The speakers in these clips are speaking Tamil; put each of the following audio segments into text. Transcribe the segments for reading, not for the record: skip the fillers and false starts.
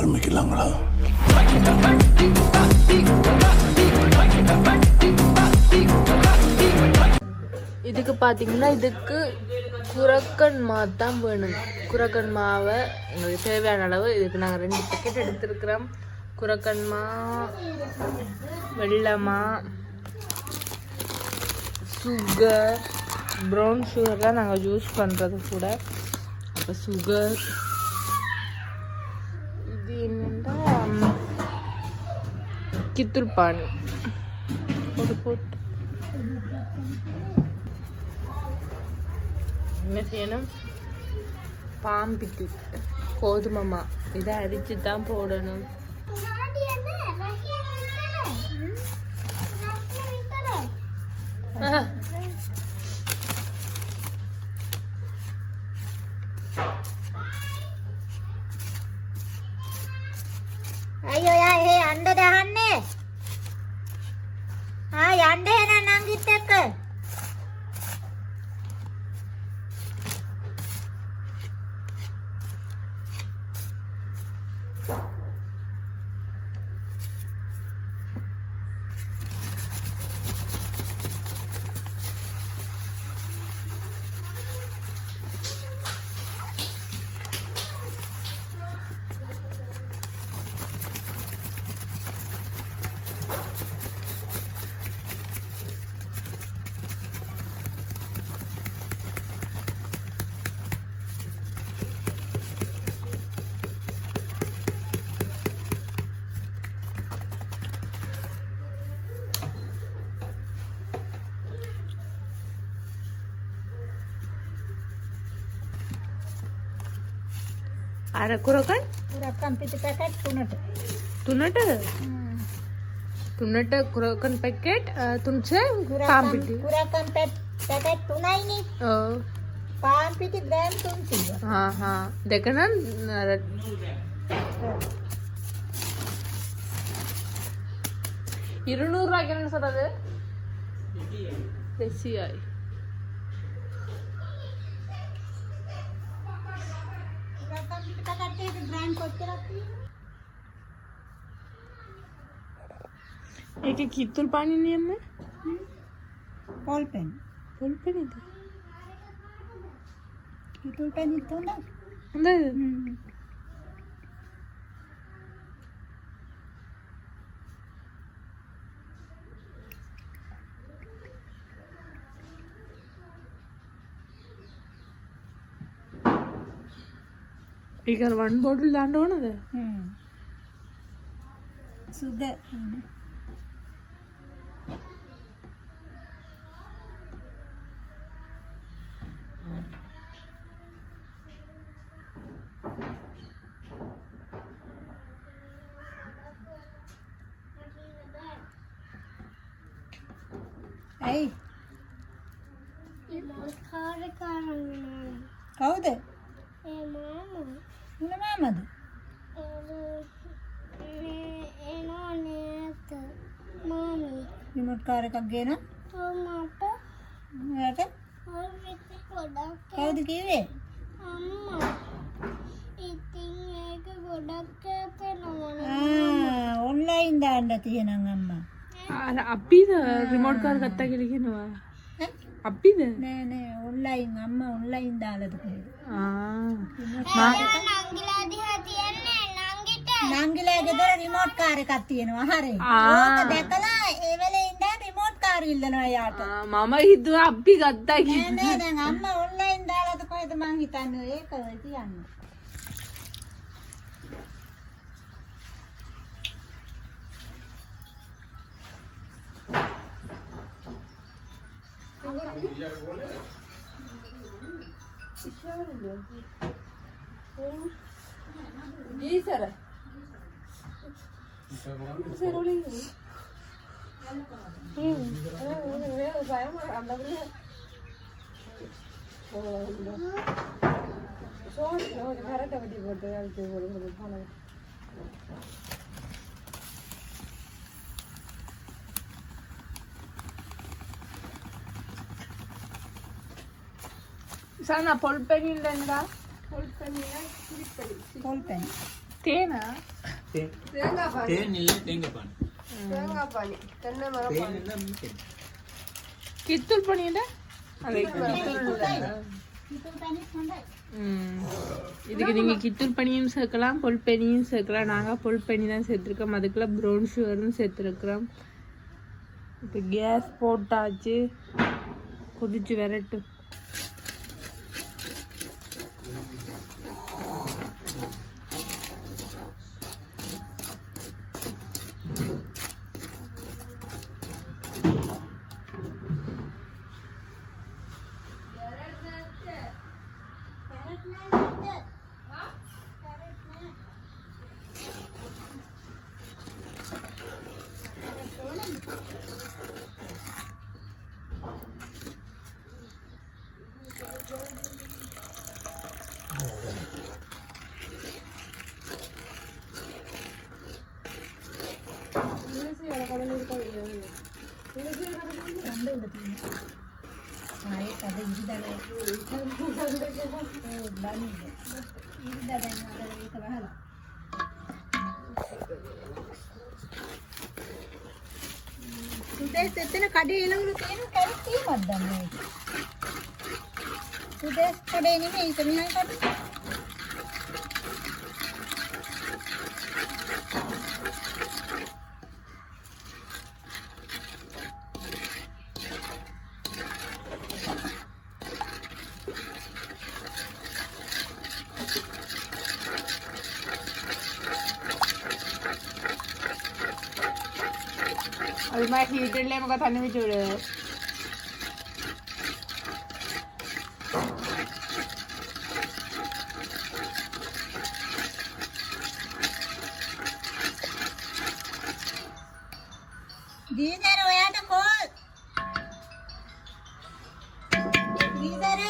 ஆரம்பிக்கலாங்களா? இதுக்கு பார்த்தீங்கன்னா இதுக்கு குரக்கன் மாவு தான் வேணும். குரக்கன் மாவை எங்களுக்கு தேவையான அளவு இதுக்கு நாங்கள் 2 பேக்கெட் எடுத்துருக்கிறோம். குரக்கன் மா, வெள்ளமா, சுகர், ப்ரௌன் சுகர் தான் நாங்கள் யூஸ் பண்ணுறது கூட. அப்போ சுகர் இது என்னென்னா கித்தூர் பானி போட்டு என்ன செய்யணும், பாம்பிக்கு கோதுமைமா இதை அரிச்சு தான் போடணும். අයියෝ යා ඒ අඬ දහන්නේ යන්න එන නංගිත් එක්ක අර කුරකන් පිටි පැකට් 3ට තුනට කුරකන් පැකට් 3 පාම්පිටි කුරකන් පැකට් 3යිනේ. ඔව් පාම්පිටි ග්‍රෑම් 300. දෙක නම් අර 200 ரூபாய் என்ன சொல்றது? 200. एक कितुल पानी नहीं है बॉल पेन इधर कितुल पेन तो ना अंदर इधर 1 बॉटल दांडो ना दे सुगर Hey. කවුද? මොන මාමද? රිමෝට් කාර් එකක් ගේන? මට කවුද කිව්වේ? අම්මා. ඉතින් ඒක ගොඩක් කැපෙනවා. ඔන්ලයින් දාන්න තියෙනම් අම්මා. අපිද රිමෝට් කාර් ගත්තා කියලා කියනවා. අපිද නෑ නෑ ඔන්ලයින් අම්මා ඔන්ලයින් දාලාද කොහෙද? නංගිලා දිහා තියන්නේ නංගිලා ගෙදර රිමෝට් කාර් එකක් තියෙනවා. හරි. ඕක දැකලා ඒ වෙලේ ඉඳන් රිමෝට් කාර් ඉල්ලනවා යාට. මම හිතුවා අපි ගත්තා කියලා. නෑ නෑ දැන් අම්මා ඔන්ලයින් දාලාද කොහෙද මං හිතන්නේ ඒක තියන්නේ. जी सर sana polpen இல்லங்கடா polpen இல்ல ball pen தேனா தேன் இல்லை தேங்காய் பால் கித்தூள் பண்ணிட்டா இதுக்கு நீங்க கித்தூள் பனியும் சேர்க்கலாம் பொல் பனியும் சேர்க்கலாம் நாங்க பொல் பனி தான் சேர்த்துருக்கோம் அதுக்குள்ள ப்ரௌன் சுகரும் சேர்த்துருக்குறோம் இப்போ கேஸ் போட்டாச்சு கொதிச்சு விரட்டும் කඩේලවලු තියෙන කැරට්ටියක්වත් දන්නේ නැහැ. සුදේශ් කඩේ නෙමෙයි ඒක මෙහා කඩේ. அது மாதிரி ஹீட்டர்ல நமக்கு தண்ணி வச்சு விடு දීදර ඔයාට කෝල් දීදර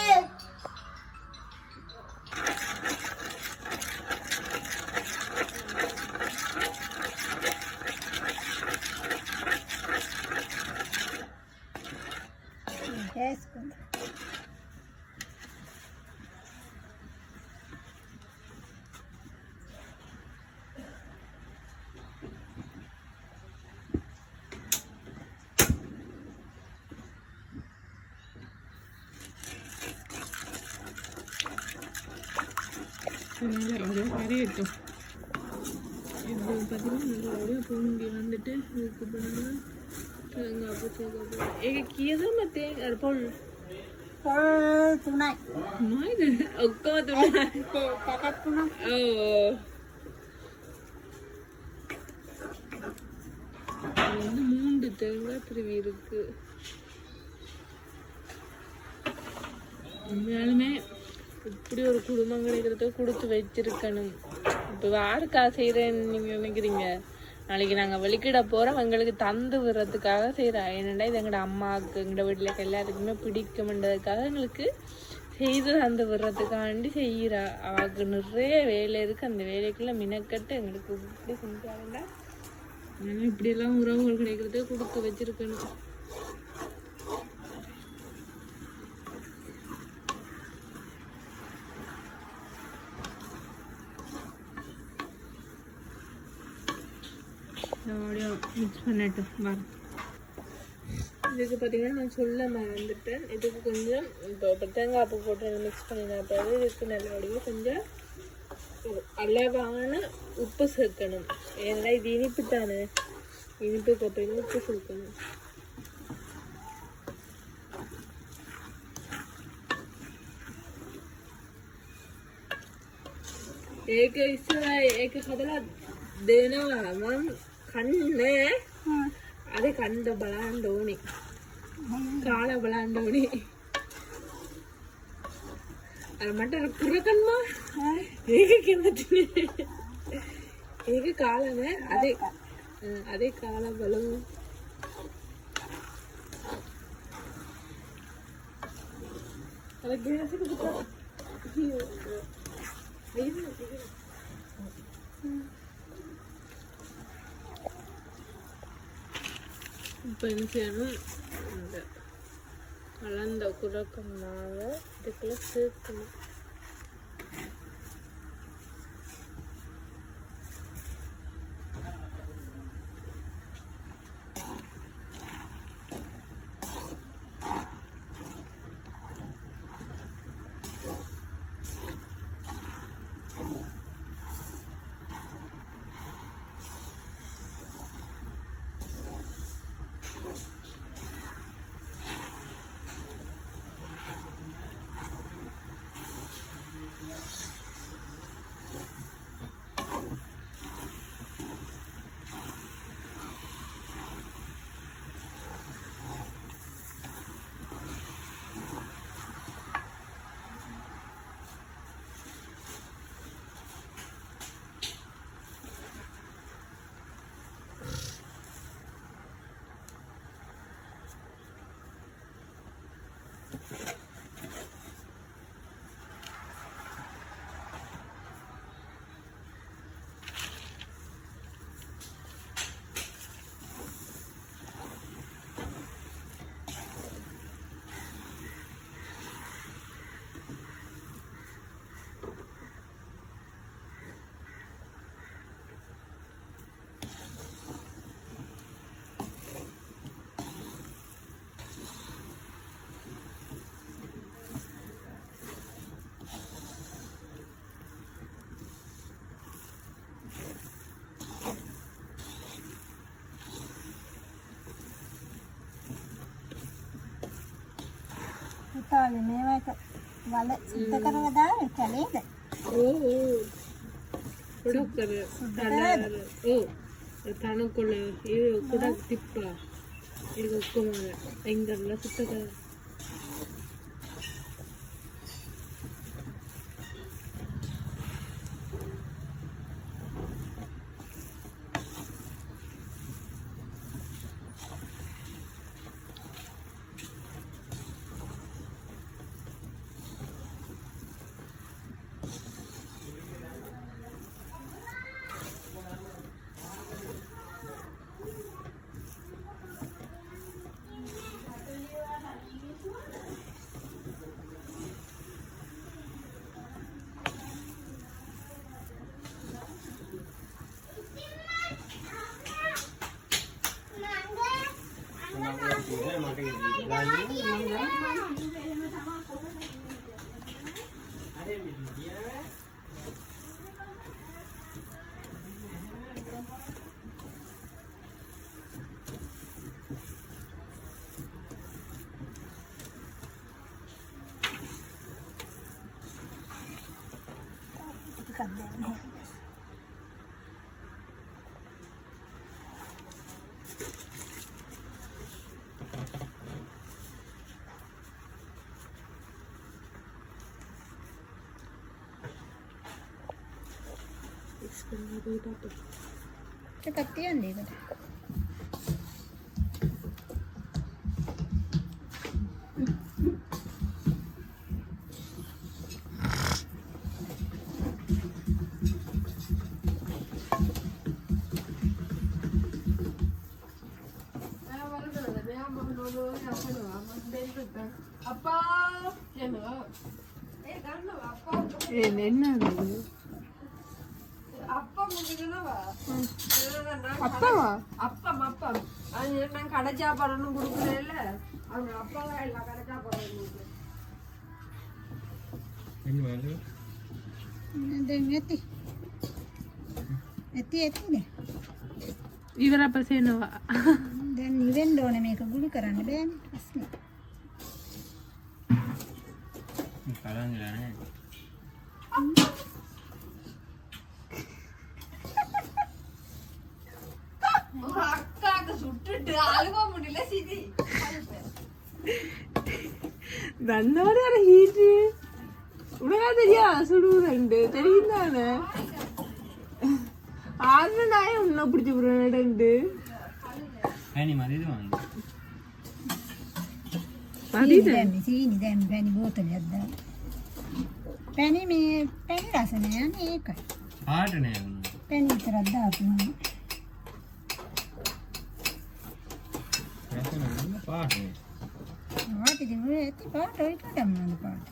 చేసుకుంటా கறியிட்டோம் இது பார்த்தீங்கன்னா நல்லபடியாக பொங்கி வந்துட்டு இதுக்கு பண்ணால் தேங்காய் பூ தேங்காய் ஏங்க கீழே தேங்காய் பொல் තුනයි මොයිද ඔක්කොම තුනයි පැකට් තුනක් ඔව් வந்து 3 தேங்காய் திருவி இருக்கு உண்மையாலுமே இப்படி ஒரு குடும்பம் கிடைக்கிறத கொடுத்து வச்சிருக்கணும் இப்போ யாருக்கா செய்கிறேன்னு நீங்கள் நினைக்கிறீங்க நாளைக்கு நாங்கள் வெளிக்கிட போகிறோம் எங்களுக்கு தந்து விடுறதுக்காக செய்கிறோம் ஏன்னா இது எங்களோட அம்மாவுக்கு எங்களோட வீட்டில் எல்லாத்துக்குமே பிடிக்கும்ன்றதுக்காக எங்களுக்கு செய்து தந்து விடுறதுக்காண்டி செய்கிறா அவளுக்கு நிறைய வேலை இருக்குது அந்த வேலைக்குள்ளே மினக்கட்டு எங்களுக்கு இப்படி செஞ்சாருண்டா ஆனால் இப்படியெல்லாம் உறவுகள் கிடைக்கிறத கொடுத்து வச்சிருக்கணும் மிக்ஸ் பண்ணிட்டு வர இதுக்கு பார்த்தீங்கன்னா நான் சொல்ல மறந்துட்டேன் இதுக்கு கொஞ்சம் இப்போ தேங்காய் பூ போட்டு மிக்ஸ் பண்ணினா பிறகு இதுக்கு நல்லபடியாக கொஞ்சம் அளவான உப்பு சேர்க்கணும் ஏன்னா இது இனிப்பு தானே இனிப்புக்கு அப்புறம் உப்பு சேர்க்கணும் ඒක හදලා දෙනවා මම කන්නේ අර කන්න බලන්න ඕනේ කාලා බලන්න ඕනේ අර මට කුරකන්ම ඒක කැමතිනේ ඒක කාලා නෑ අదే කාලා බලමු අර ගෑසක පුතා இப்போ என்ன செய்யணும் இந்த கலந்த குரக்கம் மாவை இதுக்குள்ள சேர்க்கணும் වල මේවා වල සුද්ධ කරවදා කැලේද ගොඩක් තනකොළ ඒ ගොඩක් තිප්පා ඒක ඔක්කොම අයින් කරලා සුද්ධ කරලා එකක් තියන්නේ ඒකට. கடைச்சா படணும் கொடுக்கல அவங்க அப்பா எல்லாம் கடைச்சா படணும் ඉවර අපසේනවා දැන් නිවෙන්න ඕනේ මේක ගුලි කරන්න බෑනේ ප්‍රශ්නේ. කරන්නේ නැහැ. அக்காக்கு சுட்டுட்டு அழுவ முடியல சிதி தன்னோட ஹீட் உனக்கா தெரியா சுடுறண்டு தெரியுதானே ஆறு நாய் உன்ன பிடிச்சி புறண்டு පැණි මදිද මන්ද? සීනි දැන් පැණි බෝතලයක් දාන්න. පැණි මේ පැණි රස නෑ නේ ඒකයි. පාට නෑ. පැණි විතරක් දාපුවම රස නෑ පාට. ආටිදී මොකද ඇති පාට ඔය කඩම් නේද පාට.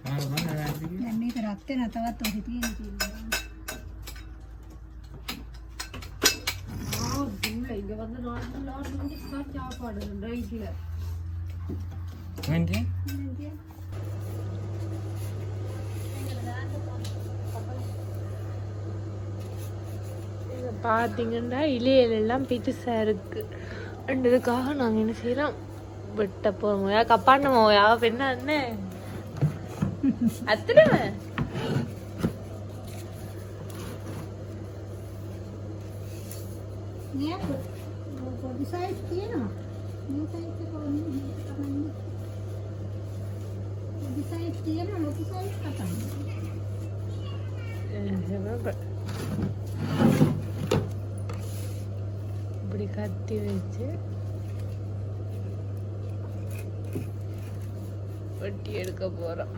පාට බලන්න වැරදි. දැන් මේක රත් වෙන තවත් ඔහි තියෙන කිව්වා. இங்க வந்து நார்மல் சாப்பாடு ரைட்ல வந்து பார்த்தீங்கன்னா இலையிலெல்லாம் பெருசா இருக்கு இதுக்காக நாங்கள் என்ன செய்யறோம் வெட்ட போறோம் யா கப்பாண்டமோ யா பெண்ணா என்ன அத்தனை පොඩි සයිස් තියෙනවා. මේ සයිස් එක කොහොමද තමයි. පොඩි සයිස් තියෙනවා ලොකු සයිස් කතාවක්. இப்படி கத்தி வச்சு வெட்டி எடுக்க போறோம்.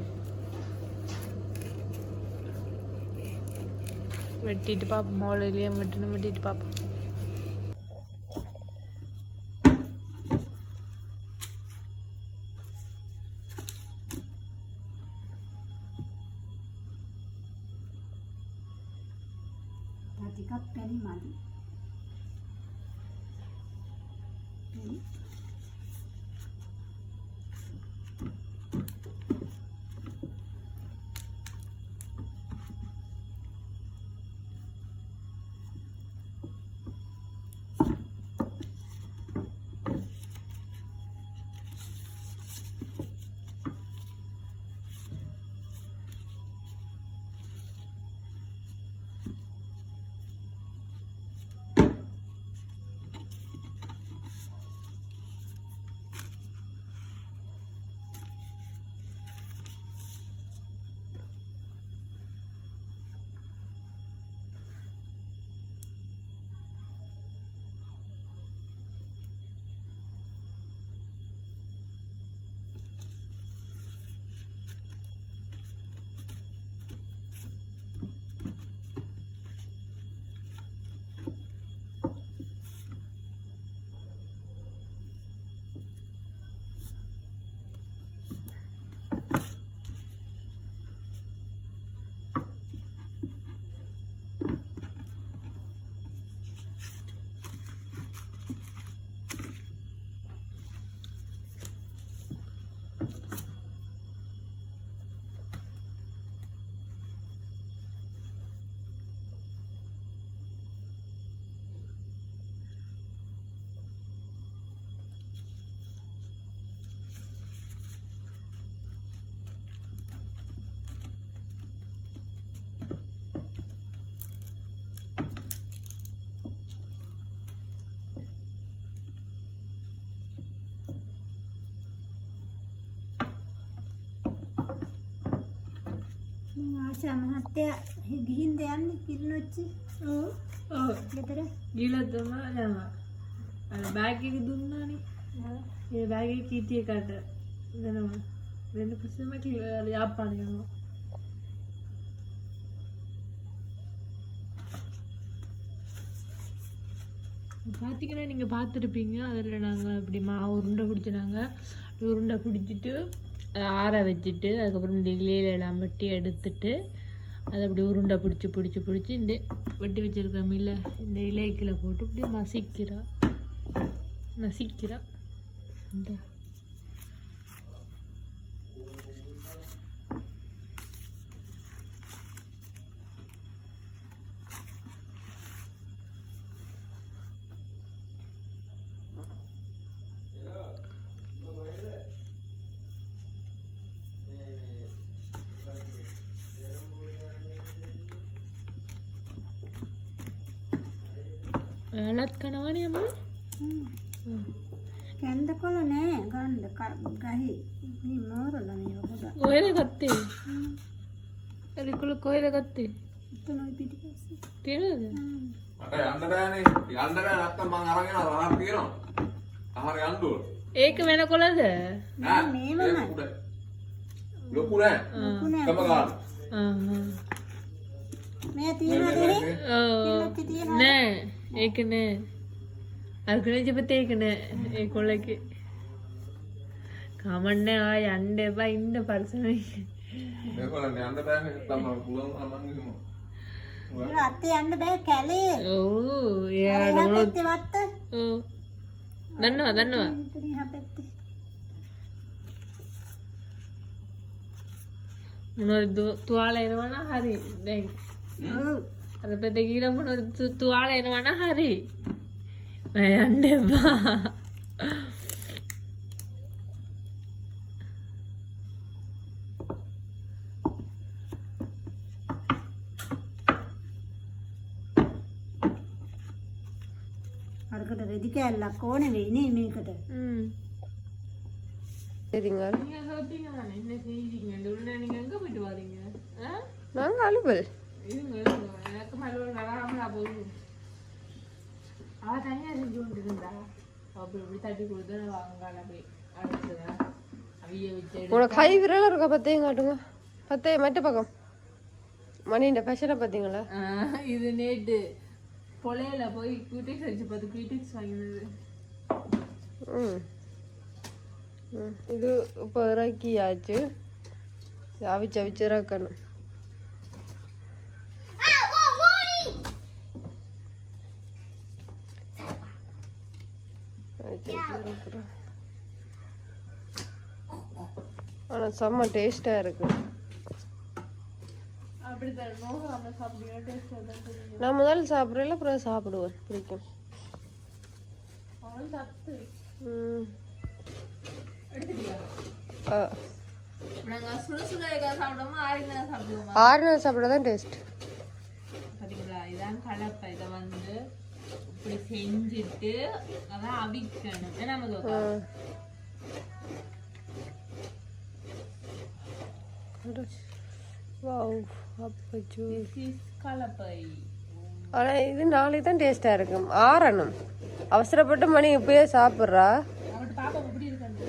வெட்டிட்டு பாப்போம் மோளையிலேயே வெட்டணும் வெட்டிட்டு பாப்போம். ටිකක් පැණි මදි. ආශා මහත්තයා ගිහින් යන්නේ කිරිනොච්චි. ඔව්. ගෙදර. ගිහලා තමයි යනවා. අර බෑග් එක දුන්නානේ. ඒ බෑග් එක කීටි එකට දෙනවා. දෙන්න පස්සෙම කියලා යාපාන යනවා. பார்த்தீங்கன்னா நீங்கள் பார்த்துருப்பீங்க. அதில் நாங்கள் இப்படி மாவு உருண்டை பிடிச்சினாங்க. உருண்டை பிடிச்சிட்டு ஆற வச்சுட்டு அதுக்கப்புறம் இந்த இலையிலெல்லாம் வெட்டி எடுத்துட்டு அதை அப்படி உருண்டை பிடிச்சி இந்த வெட்டி வச்சுருக்க மீல இந்த இலைக்குள்ள போட்டு இப்படி நசிக்கிறா இந்த Alat kanawani amma? කැන්ද කොළ නෑ ගන්න ගහේ මේ මෝරලා නේ ඔබ. කොහෙද ගත්තේ? එලිකුල කොහෙද ගත්තේ? එතනයි පිටිපස්සේ. තියනද? මට යන්න බෑනේ. යන්න බෑ නැත්තම් මං අරගෙන රහක් තියෙනවා. අහර යන්න ඕන. ඒක වෙන කොළද? නෑ මේවමයි. ලොකු නෑ. කම ගන්න. මේ තියෙනවද නේ? ඔව්. නෑ. ඒක නෑ. අල්කනේ ජීවිතේ ඒක නෑ. ඒ කොළකේ. කමන්නේ ආ යන්න එපා ඉන්න පරිසමයි. මේකලන්නේ යන්න බෑනේ. නැත්තම් පුළුවන් මං ගිහමු. ඒ අත්තේ යන්න බෑ කැලේ. ඔව්. එයාට මොනවද? පැත්තේ වත්ත. ඔව්. දන්නවා. ඉතින් හැපැත්තේ. මොනවද තුවාල එනවනම් හරි. දැන් ඔව්. අර පැත්තේ ගිහලා මොනවද තුවාල එනවනම් හරි. මම යන්න එපා. අරකට රෙදි කෑල්ලක් ඕනේ වෙන්නේ මේකට. சரிங்க நீங்க சாப்பிட்டீங்க தானே? என்ன செய்வீங்க? இந்த உள்ள நீங்க எங்க போயிட்டு வரீங்க? நாங்கள் அலுவல் இருங்க எனக்கு மறுபடியும் வராமலா போகும். அவ தனியா செஞ்சு கொண்டு இருந்தா அப்படி இப்படி தட்டி கொடுத்து வாங்கால போய் அடுத்ததா அவிய வச்சு உனக்கு கை விரல் இருக்க பத்தையும் காட்டுங்க பத்தே மற்ற பக்கம் மணிண்ட ஃபேஷனை பார்த்தீங்களா? இது நேட்டு பொலையில போய் கியூட்டிக்ஸ் வச்சு பார்த்து கியூட்டிக்ஸ் வாங்கினது. இது இப்போ இறக்கியாச்சு. அவிச்சு இறக்கணும். ஆனால் செம்ம டேஸ்டாக இருக்கு. அப்படிதான் நம்ம சாப்பிடுவோம். டேஸ்டாக தான் தெரியும். நான் முதல்ல சாப்பிட்றேன் அப்புறம் சாப்பிடுவேன். பிடிக்கும். அவன் சாப்பிட்டு நாங்கள் சுறுசுறுக்காக சாப்பிடாம ஆறினா சாப்பிடுவோம். ஆறுனா சாப்பிட தான் டேஸ்ட். பார்த்தீங்களா? இதான் கலப்பை. இதை வந்து இப்படி செஞ்சுட்டு அதான் அவிக்கணும். ஏன்னா கலப்பை. ஆனால் இது நாளைக்கு தான் டேஸ்டாக இருக்கும். ஆறணும். அவசரப்பட்டு மணி இப்பயே சாப்பிட்றா. அவன் பாப்பா எப்படி இருக்காங்க?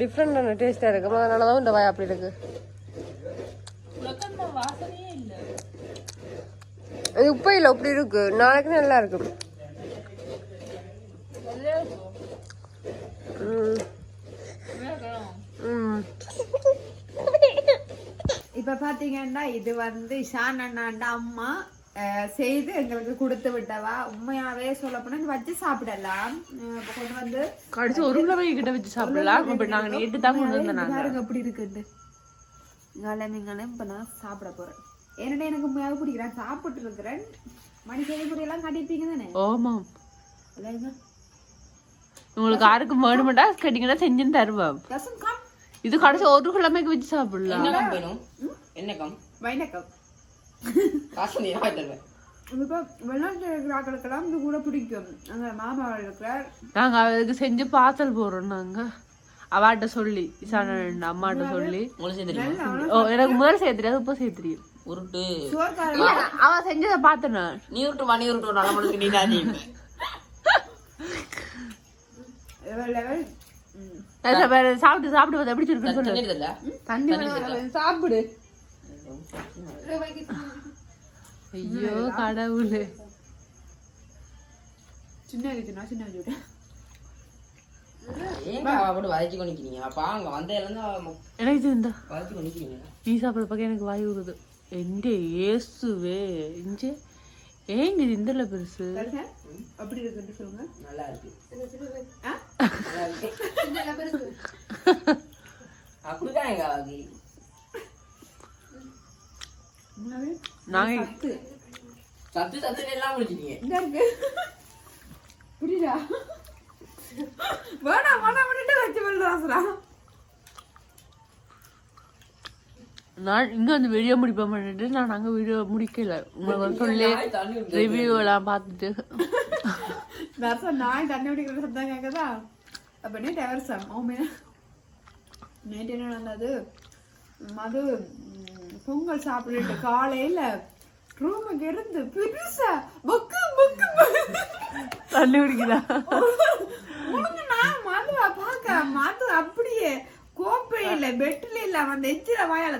டிஃப்ரெண்டான டேஸ்டாக இருக்கும். அதனால தான் இந்த வாய் அப்படி இருக்கு. வாசனையே இல்லை. இது உப்பே இல்லை அப்படி இருக்கு. நாளைக்கு நல்லா இருக்கும். இப்ப பாத்தீங்கன்னா இது வந்து ஷான் அண்ணாண்ட அம்மா செய்து எங்களுக்கு கொடுத்து விட்டவா. உண்மையாவே சொல்ல போனா வச்சு சாப்பிடலாம். கொண்டு வந்து கடிச்சு ஒரு கிலோ கிட்ட வச்சு சாப்பிடலாம். நாங்க நேற்று தான் கொண்டு வந்தோம். பாருங்க எப்படி இருக்குன்னு. இப்ப நான் சாப்பிட போறேன். ஏன்னா எனக்கு உண்மையாவே பிடிக்கிறேன். சாப்பிட்டு இருக்கிறேன். மணி செய்முறை எல்லாம் காட்டியிருப்பீங்க தானே? ஆமாம். உங்களுக்கு யாருக்கும் வேணுமெண்டா கேட்டீங்கன்னா செஞ்சுன்னு தருவோம். இது கடைசி ஒரு கிழமைக்கு வச்சு சாப்பிடலாம். வணக்கம். இப்போ வெளிநாட்டில் இருக்கிற ஆக்களுக்கெல்லாம் இது கூட பிடிக்கும். அங்கே மாமா இருக்கிறார். நாங்கள் அதுக்கு செஞ்சு பார்சல் போடுறோம். நாங்கள் அவாட்ட சொல்லி அம்மாட்ட சொல்லி ஓ எனக்கு முதல் செய்ய தெரியாது, இப்போ செய்ய தெரியும். உருட்டு அவன் செஞ்சதை பார்த்தேன் நான். நீ உருட்டு நல்ல மனுக்கு நீ தான் சாப்பிட்டு சாப்பிட்டு எப்படி இருக்குன்னு சொல்லு. தண்ணி சாப்பிடு. ஐயோ கடவுளே. சின்ன வச்சுட்டேன். வதச்சி கொண்டிக்கிறீங்க பாங்க வந்ததுலேருந்து எனக்கு இந்த வதச்சி கொண்டிக்கிறீங்க. நீ சாப்பிட்ற பக்கம் எனக்கு வாய் விடுது. எந்த ஏசுவே இஞ்சே ஏங்க இது இந்தல பெருசு அப்படி இருக்குன்னு சொல்லுங்க. நல்லா இருக்கு அப்படிதான் எங்க வாங்கி நாங்க சத்து சத்து எல்லாம் முடிச்சிட்டீங்க. இந்த இருக்கு புரியுதா? வேணாம் பண்ணிட்டு வச்சு சொல்றாசரா. நான் இங்க வந்து வீடியோ முடிப்ப பண்ணிட்டு நான் அங்க வீடியோ முடிக்கல. உங்களுக்கு சொல்லி ரிவ்யூ எல்லாம் பார்த்துட்டு நாய் தண்ணி குடிக்கிற சத்தம் கேட்கதா? அப்ப நேற்று அவர்சம் நேற்று என்ன நடந்தது? மது பொங்கல் சாப்பிட்டு காலையில ரூமுக்கு இருந்து பெருசா புக்கு புக்கு தண்ணி குடிக்கிறா. நான் மதுவா பாக்க மது அப்படியே கோப்பையில பெட்ல இல்ல அந்த எச்சில வாயால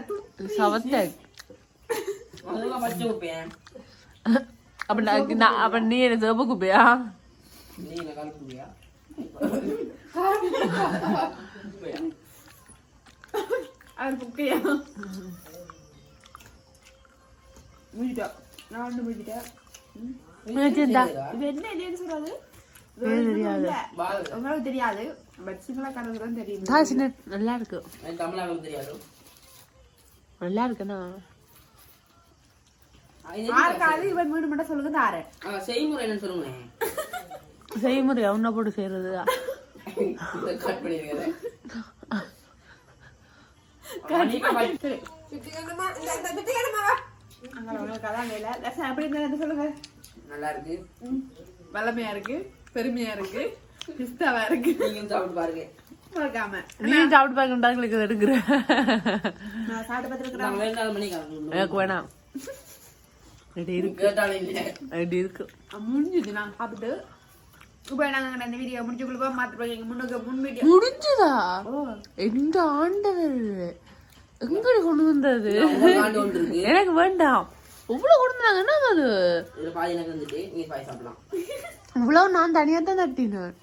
சவத்த பச்சை குப்பையன் அப்ப நீ என்ன சிவப்பு குப்பையா? நீ என்ன கால் குப்பையா? அவர் குப்பையா முடிட்டா. நான் வந்து முடிட்டேன். இது என்ன இல்லைன்னு சொல்றாது உங்களுக்கு தெரியாது. பட் சிங்கள கணக்கு தான் தெரியும். நல்லா இருக்கு. தமிழாவுக்கு தெரியாது. நல்லா இருக்குண்ணா. ஆறுக்காது இவன் வீடு மட்டும் சொல்லுங்க தாரேன். செய்முறை என்னன்னு சொல்லுங்க. செய்முறை அவனை போட்டு செய்யறதுதான். கட் பண்ணிருக்கேன். சொல்லுங்க. நல்லா இருக்கு, வல்லமையா இருக்கு, பெருமையா இருக்கு, பிஸ்தாவா இருக்கு. நீங்க சாப்பிட்டு பாருங்க. மறக்காம நீ சாப்பிட்டு பாருங்க. எடுக்கிற நான் சாப்பிட்டு பார்த்துருக்கேன். எனக்கு வேணாம். இருக்கு முடிஞ்சுது. நான் சாப்பிட்டு இப்ப நாங்க இந்த வீடியோ முடிச்சுக்குள்ள மாத்திருப்போம். முன் வீடியோ முடிஞ்சுதா? எந்த ஆண்டவர் எங்கடி கொண்டு வந்தது? எனக்கு வேண்டாம். இவ்வளவு கொண்டு வந்தாங்கன்னா அது இவ்வளவு நான் தனியா தான் தட்டினேன்.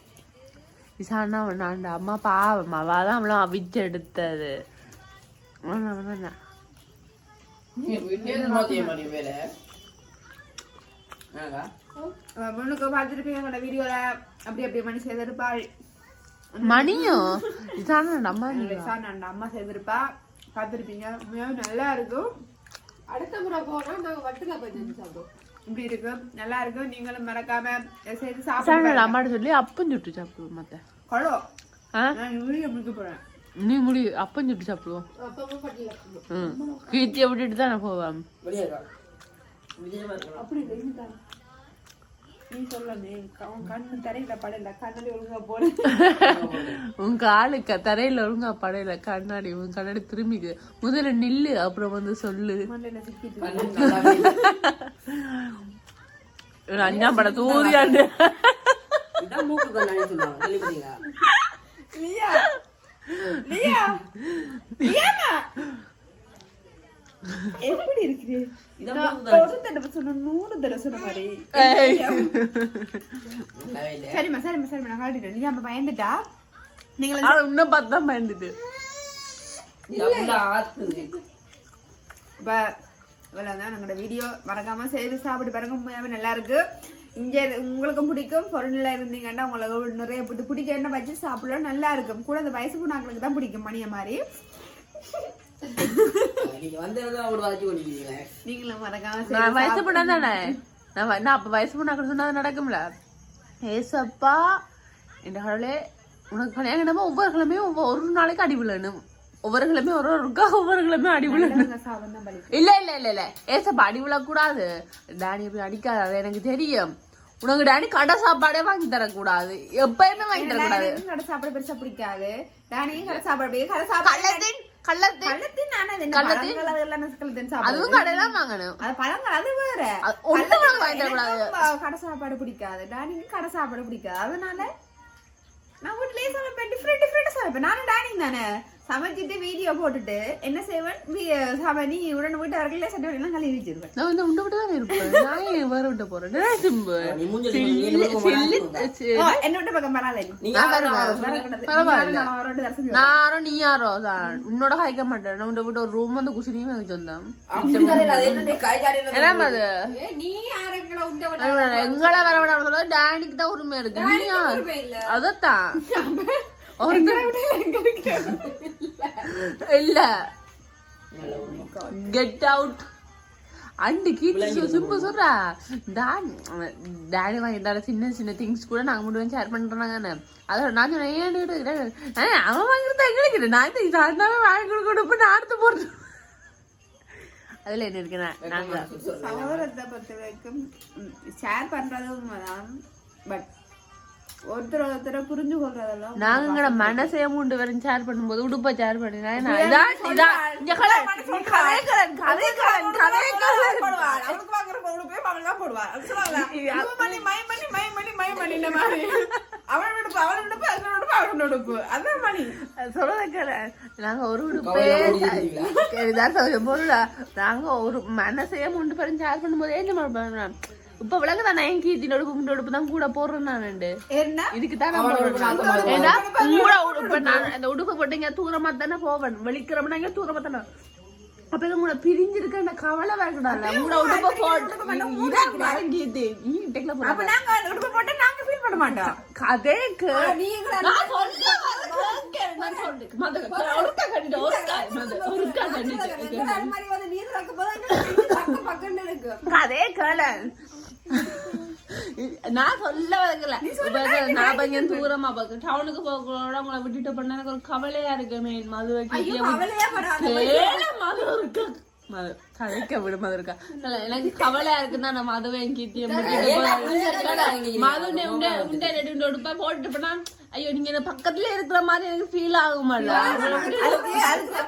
விசாரணா நான் அம்மா பாவம் அவாதான் அவ்வளோ அவிச்சு எடுத்தது. முன்னுக்கு பார்த்துருப்பீங்க வீடியோல அப்படி அப்படி மணி செய்திருப்பா. மணியும் அம்மா செய்திருப்பா, பார்த்துருப்பீங்க. நல்லா இருக்கும். அடுத்த முறை போனா நாங்க வட்டுல போய் சாப்பிடுவோம். இப்படி இருக்கும், நல்லா இருக்கும். நீங்களும் மறக்காம செய்து சாப்பிடுங்க. அம்மாட்ட சொல்லி அப்பம் சுட்டு சாப்பிடுவோம். மத்த கொழோ நான் வீடியோ முடிக்க போறேன். நீ முடி அப்பம் சுட்டு சாப்பிடுவோம். கீர்த்தியை விட்டுட்டு தான் நான் போவேன். அப்படி நீ சொல்லு. கண்ணு தரையில படையில கண்ணாடி ஒழுங்கா போறேன். உங்க ஆளுக்கு தரையில ஒழுங்கா படையில கண்ணாடி உன் கண்ணாடி திரும்பிக்கு. முதல்ல நில்லு, அப்புறம் வந்து சொல்லு. அஞ்சாம் படம் சூரியாண்டு எப்படி இருக்கு? ஒரு தடவை சொன்ன 100 தடவை சொன்ன மாதிரி. சரிம்மா நான் காட்டிட்டேன். நீ அப்ப பயந்துட்டா? நீங்க இன்னும் பார்த்து தான் பயந்துட்டு. இவ்வளவுதான் நம்மளோட வீடியோ. மறக்காம செய்து சாப்பிட்டு பாருங்க. உண்மையாவே நல்லா இருக்கு. இங்க உங்களுக்கும் பிடிக்கும். பொருள்ல இருந்தீங்கன்னா உங்களுக்கு நிறைய பிடிக்க வச்சு சாப்பிடலாம். நல்லா இருக்கும். கூட அந்த வயசு பொண்ணாக்களுக்கு தான் பிடிக்கும். மணிய மாதிரி நீங்களும் மறக்காம வயசு பொண்ணா தானே. நான் அப்ப வயசு பொண்ணாக்கள் சொன்னா நடக்கும்ல. ஏசப்பா என் கடவுளே, உனக்கு கல்யாணம் ஒவ்வொரு கிழமையும் ஒரு நாளைக்கு அடி விழணும். ஒவ்வொரு கிழமை ஒவ்வொரு கிழமை அடி விழணும். இல்ல இல்ல இல்ல இல்ல ஏசப்பா அடி விழக்கூடாது. டாடி போய் அடிக்காது, அது எனக்கு தெரியும். உனக்கு டாடி கடை சாப்பாடே வாங்கி தரக்கூடாது, எப்பயுமே வாங்கி தரக்கூடாது. கடை சாப்பாடு பெருசா பிடிக்காது. டானியும் கடை சாப்பாடு கடை சாப்பாடு அதுவும் கடையெல்லாம் வாங்கணும். அது பழங்கள் அது வேற. வாங்கி தரக்கூடாது. கடை சாப்பாடு பிடிக்காது, டானிக்கு கடை சாப்பாடு பிடிக்காது. அதனால நான் வீட்லயே சமைப்பேன், டிஃப்ரெண்டா சமைப்பேன். நானும் டானிங் தானே சமைச்சிட்டு வீடியோ போட்டுட்டு என்ன செய்வேன், நீ உடனே வீட்டு வரல சட்டை எல்லாம் கழுவி வச்சிருவேன். நான் வந்து உண்டை விட்டு தான் இருப்பேன். நான் ஏன் வேற விட்டு போறேன்? என்னோட பக்கம் நானும் நீ யாரோ உன்னோட காய்க்க மாட்டேன். நான் உண்டை விட்டு ஒரு ரூம் வந்து குசினியும் எனக்கு சொந்தம். எங்களை வர விட சொல்ல டானிக்கு தான் உரிமை இருக்கு. நீ அதத்தான் இல்ல get out and Keerthi simple சொல்றா. டாடி வாங்கிட்டாரு சின்ன சின்ன திங்ஸ் கூட நாங்க மட்டும் ஷேர் பண்றாங்க. அதோட நான் சொன்னேன் அவன் வாங்கிட்டு எங்களுக்கு நான் சாதாரண வாங்கி கொடுப்ப நான் அடுத்து போறது. அதுல என்ன இருக்குன்னா நாங்க சகோதரத்தை பொறுத்த வரைக்கும் ஷேர் பண்றதும் பட் ஒருத்தரை புரிஞ்சு கொள்றதெல்லாம் நாங்க மனசே மூண்டு வரும் ஷேர் பண்ணும்போது உடுப்ப ஷேர் பண்ணினா நாங்க ஒரு உடுப்பே நாங்க ஒரு மனசையே மூண்டு வரும் ஷேர் பண்ணும்போது என்ன பண்ண இப்ப விளங்குதான் நான் கீர்த்தினோட கும்பிட்டு தான் கூட போடுறேன். நான் இதுக்குதான் அந்த உடுப்பு போட்டு தூரமா தானே போவேன், வெளிக்கிறோம்னா தூரமா தானே. அப்ப கூட பிரிஞ்சிருக்க கவலை வேண்டாம்ல. உங்களோட உடுப்ப போட்டு கீர்த்தி கதைக்கு கதையே கேள. நான் சொல்ல வரல. நான் பையன் தூரமா பாக்க டவுனுக்கு போக உங்களை விட்டுட்டு பண்ண எனக்கு ஒரு கவலையா இருக்கு. மெயின் மது மது கதைக்க விட மது இருக்கா எனக்கு கவலையா இருக்குன்னா நான் மதுவை கீர்த்திய மது உடுப்பா போட்டுட்டு போனா ஐயோ நீங்க என்ன பக்கத்துல இருக்கிற மாதிரி எனக்கு ஃபீல் ஆகுமால.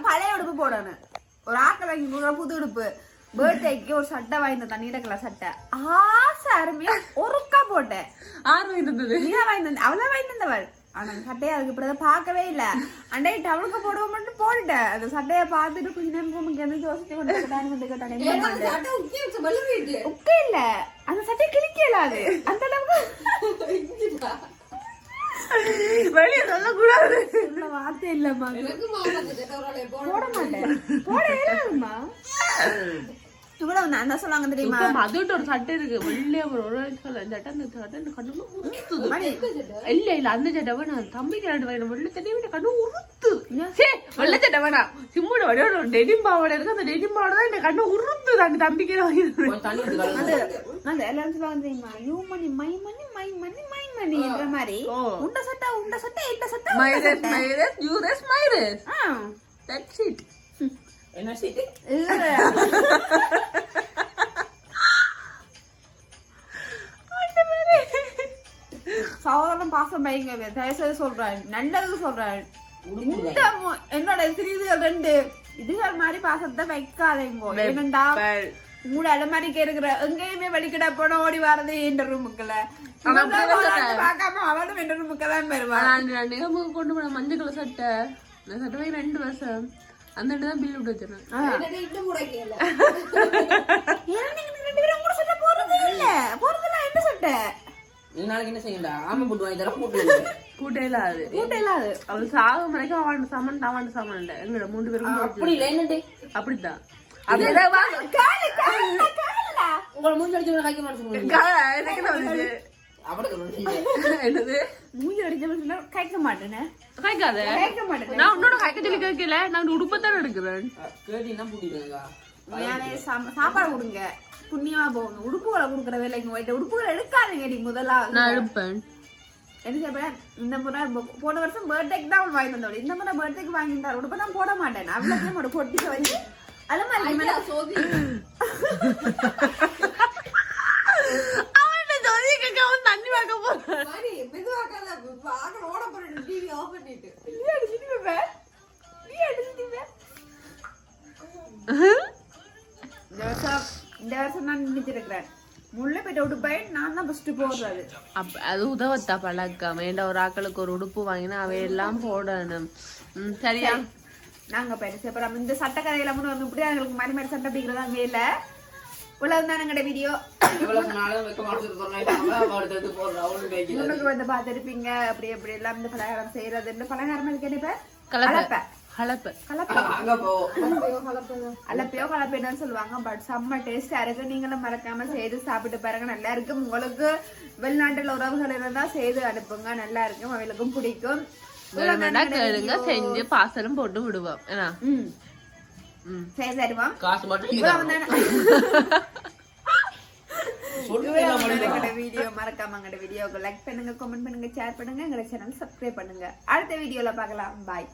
பழைய உடுப்பு போடணும், ஒரு ஆக்கள் வாங்கி புது உடுப்பு. பர்த்டேக்கு ஒரு சட்டை வாங்கின தண்ணீர கலர் சட்டை ஆசை அருமையா ஒருக்கா போட்டேன். அவளா வாங்கினவள். ஆனா சட்டையா அதுக்கு பிறகு பாக்கவே இல்ல. அண்டை டவுனுக்கு போடுவோம் மட்டும் போட்டுட்டேன். அந்த சட்டையை பார்த்துட்டு கொஞ்ச நேரம் யோசிச்சு உக்கே இல்ல அந்த சட்டையை கிழிக்கல. அது அந்த அளவுக்கு வெளியே சொல்லக்கூடாது வார்த்தை இல்லம்மா. போட மாட்டேன், போட இயலாதுமா. இவ்வளவு நான் என்ன சொல்லுவாங்க தெரியுமா, மதுட்டு ஒரு சட்டை இருக்கு வெள்ளையா ஒரு இல்ல இல்ல அந்த சட்டை நான் தம்பிக்கு ரெண்டு வயது வெள்ளை சட்டை கண்ணு உறுத்து. வெள்ளை சட்டை வேணாம், சிம்மோட வடியோட டெனிம் பாவாடை இருக்கு. அந்த டெனிம் பாவாடை தான் இந்த கண்ணு உறுத்து. அந்த தம்பிக்கு அது எல்லாரும் சொல்லுவாங்க தெரியுமா, you money my money my money my money என்ற மாதிரி. உண்ட சட்டை உண்ட சட்டை இந்த சட்டை மைரஸ் மைரஸ் யூரஸ் மைரஸ். That's it. என்ன சீட்டு இல்ல சகோதரன் பாசம் பயங்க தயவுசெய்து சொல்றேன், நல்லது சொல்றேன். என்னோட சிறிதுகள் 2 இதுகள் மாதிரி பாசத்தை வைக்காதேங்கோ. ஏனண்டா உங்களோட அலமாரிக்கு இருக்கிற எங்கேயுமே வெளிக்கிட போன ஓடி வரது என்ற ரூமுக்குள்ள பாக்காம அவளும் என்ற ரூமுக்கு தான் வருவான். கொண்டு போன மஞ்சள் கலர் சட்டை சட்டை 2 வருஷம் அந்த தான் பில் விட்டு வச்சிருக்கேன். என்ன சட்டை நீ நாளைக்கு என்ன செய்யண்டா, ஆமா போட்டு வாங்கி தர கூட்டையிலாது கூட்டையிலாது அவள் சாகும் வரைக்கும் அவன் சமன் அவன் சமன் எங்களோட 3 பேரும் அப்படி இல்லை. என்னட்டு அப்படித்தான் உங்களை மூஞ்சி அடிச்சு காய்க்க மாட்டேன். என்னது மூஞ்சி அடிச்ச கைக்க மாட்டேன்னு கைக்காத நான் உன்னோட கைக்க சொல்லி கேட்கல. நான் உடுப்பத்தானே எடுக்கிறேன். கேட்டீங்கன்னா பூட்டிடுங்க. சாப்பாடு கொடுங்க, புண்ணியமா போகணும். உடுப்புகளை கொடுக்குற வேலைக்கு போயிட்டு உடுப்புகளை எடுக்காதீங்க. நீ முதல்ல நான் எடுப்பேன். என்ன செய்ய இந்த முறை போன வருஷம் பர்த்டேக்கு தான் அவள் வாங்கி வந்தோம். இந்த முறை பர்த்டேக்கு வாங்கி தர உடுப்ப நான் போட மாட்டேன். அவ்வளோ பொட்டிக்க வச்சு அலமாரி சோதி தண்ணி வாங்க போறேன். இந்த வருஷம் நான் நினைச்சிருக்கிறேன். முல்லை போயிட்டு உடுப்பை நான் தான் ஃபர்ஸ்ட் போடுறது. அப்ப அது உதவத்தா பழக்கம். வேண்ட ஒரு ஆக்களுக்கு ஒரு உடுப்பு வாங்கினா அவையெல்லாம் போடணும். சரியா? நாங்க பெருசு அப்புறம் இந்த சட்டக்கதையில வந்து இப்படியே எங்களுக்கு மாறி மாறி சட்டை பிடிக்கிறதா வேலை. இவ்வளவுதான் எங்கட வீடியோ. உங்களுக்கு வந்து பாத்துருப்பீங்க அப்படி எப்படி எல்லாம் இந்த பலகாரம் செய்யறது. இந்த பலகாரம் இருக்கு அலப்பையோ கலப்பைன்னு சொல்லுவாங்க. பட் செம்ம டேஸ்டா இருக்கு. நீங்களும் மறக்காம செய்து சாப்பிட்டு பாருங்க, நல்லா இருக்கு. உங்களுக்கு வெளிநாட்டுல உறவுகள் இருந்தா செய்து அனுப்புங்க, நல்லா இருக்கும், அவங்களுக்கும் பிடிக்கும். கேளுங்க, செஞ்சு பாசலும் போட்டு விடுவோம். சரி தருவோம். காசு மட்டும் வீடியோ மறக்காம எங்க வீடியோக்கு லைக் பண்ணுங்க, கமெண்ட் பண்ணுங்க, ஷேர் பண்ணுங்க, எங்க சேனல் சப்ஸ்கிரைப் பண்ணுங்க. அடுத்த வீடியோல பார்க்கலாம். பாய்.